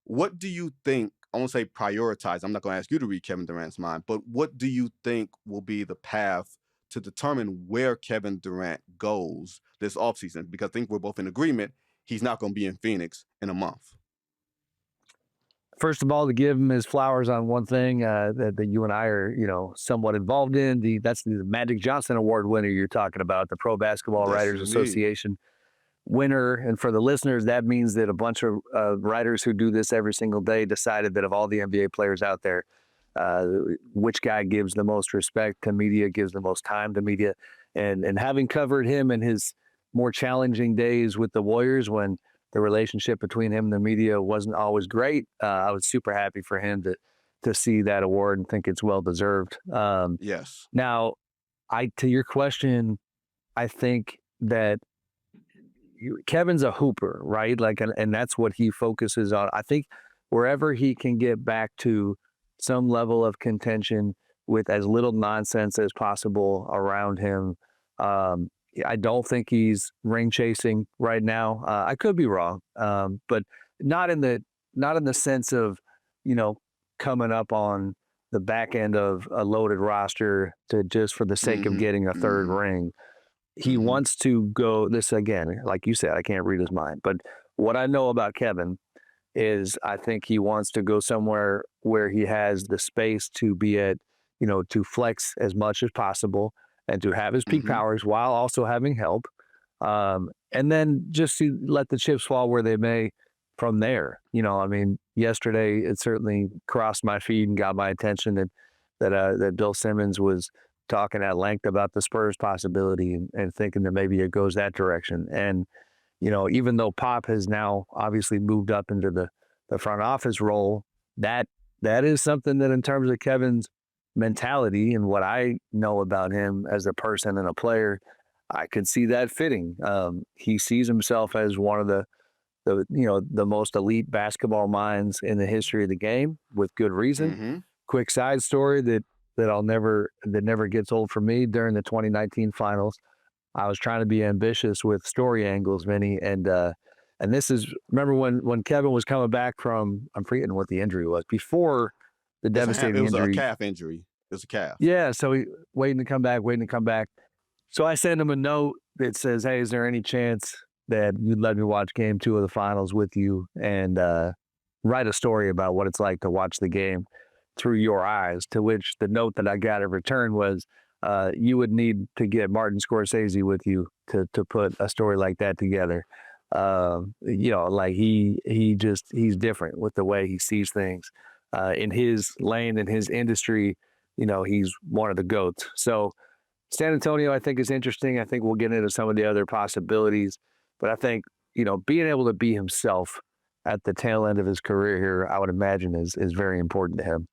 What do you think? I won't say prioritize. I'm not going to ask you to read Kevin Durant's mind, but what do you think will be the path to determine where Kevin Durant goes this offseason? Because I think we're both in agreement he's not going to be in Phoenix in a month. First of all, to give him his flowers on one thing that you and I are, somewhat involved in. That's the Magic Johnson Award winner you're talking about, the Pro Basketball Yes, Writers indeed. Association winner. And for the listeners, that means that a bunch of writers who do this every single day decided that of all the NBA players out there, uh, which guy gives the most respect to media, gives the most time to media. And having covered him in his more challenging days with the Warriors when the relationship between him and the media wasn't always great, I was super happy for him to see that award and think it's well deserved. Yes. Now, to your question, I think that Kevin's a hooper, right? Like, and that's what he focuses on. I think wherever he can get back to some level of contention with as little nonsense as possible around him. I don't think he's ring chasing right now. I could be wrong, but not in the not in the sense of you know coming up on the back end of a loaded roster to just for the sake of Mm-hmm. getting a third Mm-hmm. ring. He Mm-hmm. wants to go this again, like you said, I can't read his mind. But what I know about Kevin is I think he wants to go somewhere where he has the space to be at, to flex as much as possible and to have his peak Mm-hmm. powers while also having help. And then just to let the chips fall where they may from there. I mean, yesterday it certainly crossed my feed and got my attention that Bill Simmons was talking at length about the Spurs possibility and thinking that maybe it goes that direction. And even though Pop has now obviously moved up into the front office role, that that is something that in terms of Kevin's mentality and what I know about him as a person and a player, I could see that fitting. He sees himself as one of the most elite basketball minds in the history of the game with good reason. Mm-hmm. Quick side story that never gets old for me. During the 2019 finals, I was trying to be ambitious with story angles, Vinny, and this is remember when Kevin was coming back from, I'm forgetting what the injury was before the It devastating was a injury. calf injury. It was a calf. Yeah, so he waiting to come back, waiting to come back. So I send him a note that says, "Hey, is there any chance that you'd let me watch Game 2 of the finals with you and write a story about what it's like to watch the game through your eyes?" To which the note that I got in return was, "You would need to get Martin Scorsese with you to put a story like that together." Like he's different with the way he sees things in his lane, in his industry. He's one of the goats. So San Antonio, I think, is interesting. I think we'll get into some of the other possibilities, but I think being able to be himself at the tail end of his career here, I would imagine, is very important to him.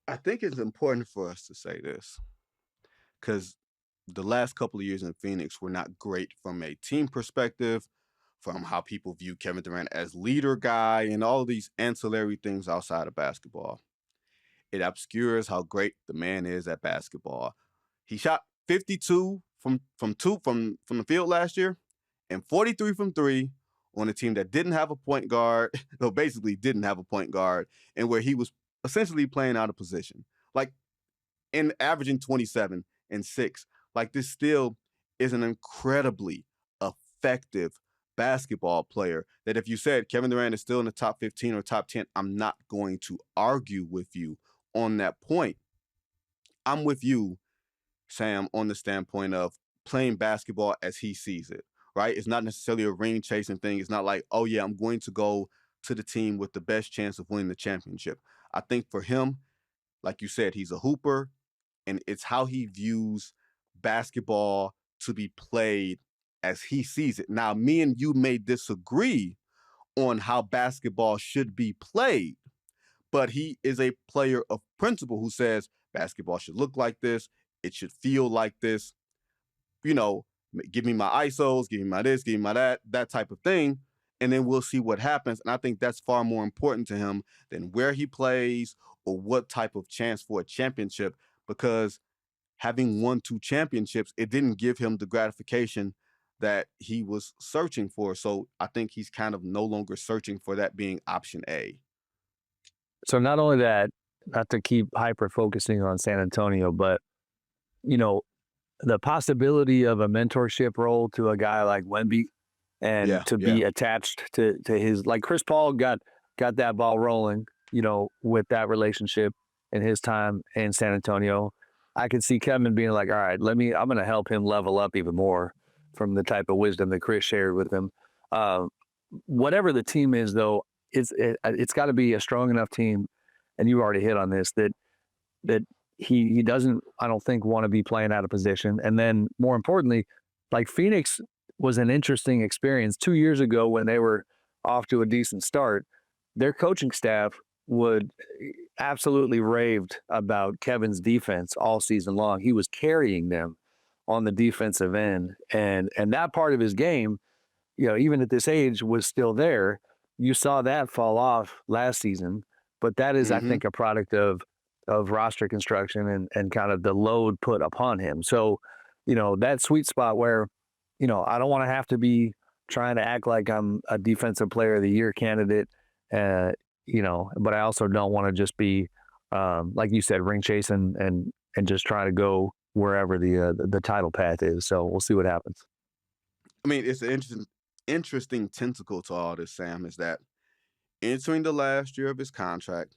I think it's important for us to say this because the last couple of years in Phoenix were not great from a team perspective, from how people view Kevin Durant as leader guy, and all of these ancillary things outside of basketball. It obscures how great the man is at basketball. He shot 52 from the field last year and 43 from three on a team that didn't have a point guard, or basically didn't have a point guard, and where he was essentially playing out of position. Like in averaging 27 and 6. Like this still is an incredibly effective basketball player that if you said Kevin Durant is still in the top 15 or top 10, I'm not going to argue with you on that point. I'm with you, Sam, on the standpoint of playing basketball as he sees it, right? It's not necessarily a ring chasing thing. It's not like, oh, yeah, I'm going to go to the team with the best chance of winning the championship. I think for him, like you said, he's a hooper, and it's how he views basketball to be played as he sees it. Now, me and you may disagree on how basketball should be played, but he is a player of principle who says basketball should look like this, it should feel like this, you know, give me my ISOs, give me my this, give me my that type of thing. And then we'll see what happens. And I think that's far more important to him than where he plays or what type of chance for a championship, because having won two championships, it didn't give him the gratification that he was searching for. So I think he's kind of no longer searching for that being option A. So not only that, not to keep hyper focusing on San Antonio, but you know, the possibility of a mentorship role to a guy like Wemby and Yeah, to yeah. be attached to his like Chris Paul got that ball rolling, with that relationship in his time in San Antonio. I could see Kevin being like, all right, I'm gonna help him level up even more from the type of wisdom that Chris shared with him. Uh, Whatever the team is though, it's got to be a strong enough team, and you already hit on this that he doesn't, I don't think, want to be playing out of position. And then more importantly, like Phoenix was an interesting experience 2 years ago when they were off to a decent start. Their coaching staff would absolutely raved about Kevin's defense all season long. He was carrying them on the defensive end, and that part of his game, even at this age, was still there. You saw that fall off last season, but that is, I Hmm. think, a product of roster construction and kind of the load put upon him. So, that sweet spot where, I don't want to have to be trying to act like I'm a defensive player of the year candidate, uh, but I also don't want to just be, like you said, ring chasing and just try to go wherever the title path is. So we'll see what happens. I mean, it's an interesting tentacle to all this, Sam, is that entering the last year of his contract,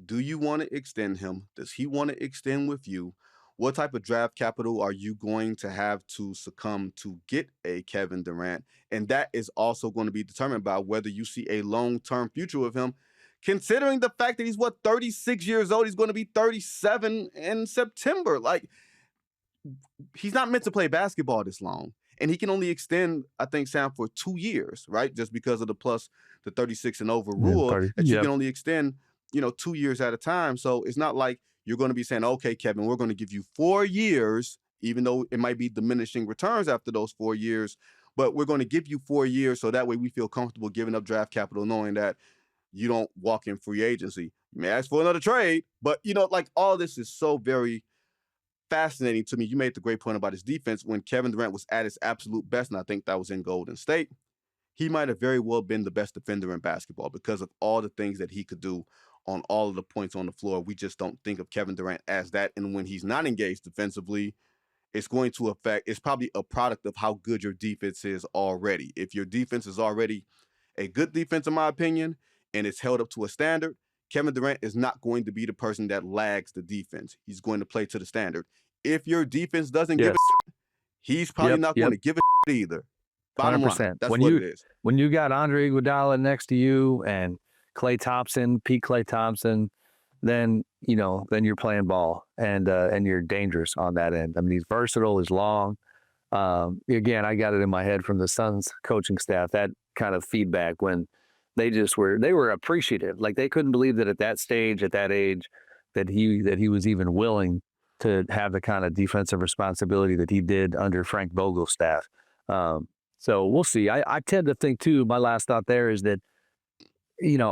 do you want to extend him? Does he want to extend with you? What type of draft capital are you going to have to succumb to get a Kevin Durant? And that is also going to be determined by whether you see a long-term future with him, considering the fact that he's 36 years old. He's going to be 37 in September. Like, he's not meant to play basketball this long. And he can only extend, I think, Sam, for 2 years, right? Just because of the 36 and over Yeah, rule, party. that you Yep. can only extend, 2 years at a time. So it's not like you're going to be saying, okay, Kevin, we're going to give you 4 years, even though it might be diminishing returns after those 4 years. But we're going to give you 4 years so that way we feel comfortable giving up draft capital, knowing that you don't walk in free agency. You may ask for another trade, but like all this is so very fascinating to me. You made the great point about his defense when Kevin Durant was at his absolute best, and I think that was in Golden State. He might have very well been the best defender in basketball because of all the things that he could do on all of the points on the floor. We just don't think of Kevin Durant as that. And when he's not engaged defensively, it's probably a product of how good your defense is already. If your defense is already a good defense, in my opinion, and it's held up to a standard, Kevin Durant is not going to be the person that lags the defense. He's going to play to the standard. If your defense doesn't give Yes. it, he's probably Yep. not going Yep. to give it either. Bottom line, 100%. that's When what you it is. when you got Andre Iguodala next to you and Clay Thompson, Pete Clay Thompson, then you're playing ball and you're dangerous on that end. I mean, he's versatile, he's long. Again, I got it in my head from the Suns coaching staff, that kind of feedback when they were appreciative. Like they couldn't believe that at that stage, at that age, that he was even willing to have the kind of defensive responsibility that he did under Frank Vogel's staff. Um, so we'll see. I tend to think too, my last thought there is that,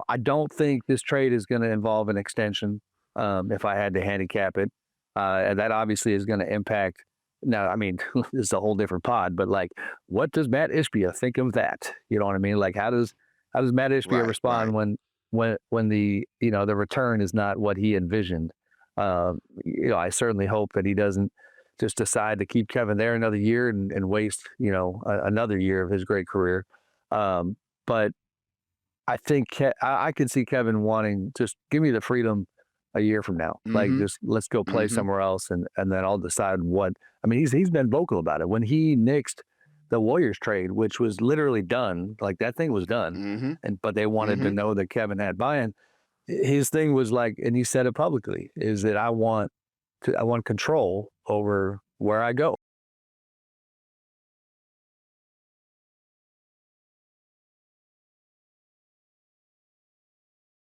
I don't think this trade is going to involve an extension. If I had to handicap it, and that obviously is going to impact. Now, I mean, this is a whole different pod, but like, what does Matt Ishbia think of that? You know what I mean? Like, how does Matt Ishbia Right, respond right. when the return is not what he envisioned? I certainly hope that he doesn't just decide to keep Kevin there another year and waste another year of his great career. But I think I could see Kevin wanting just give me the freedom a year from now. Like Mm-hmm. just let's go play Mm-hmm. somewhere else and then I'll decide what. I mean, he's been vocal about it. When he nixed the Warriors trade, which was literally done, like that thing was done, Mm-hmm. but they wanted to Mm-hmm. know that Kevin had buy-in. His thing was like, and he said it publicly, is that I want control over where I go.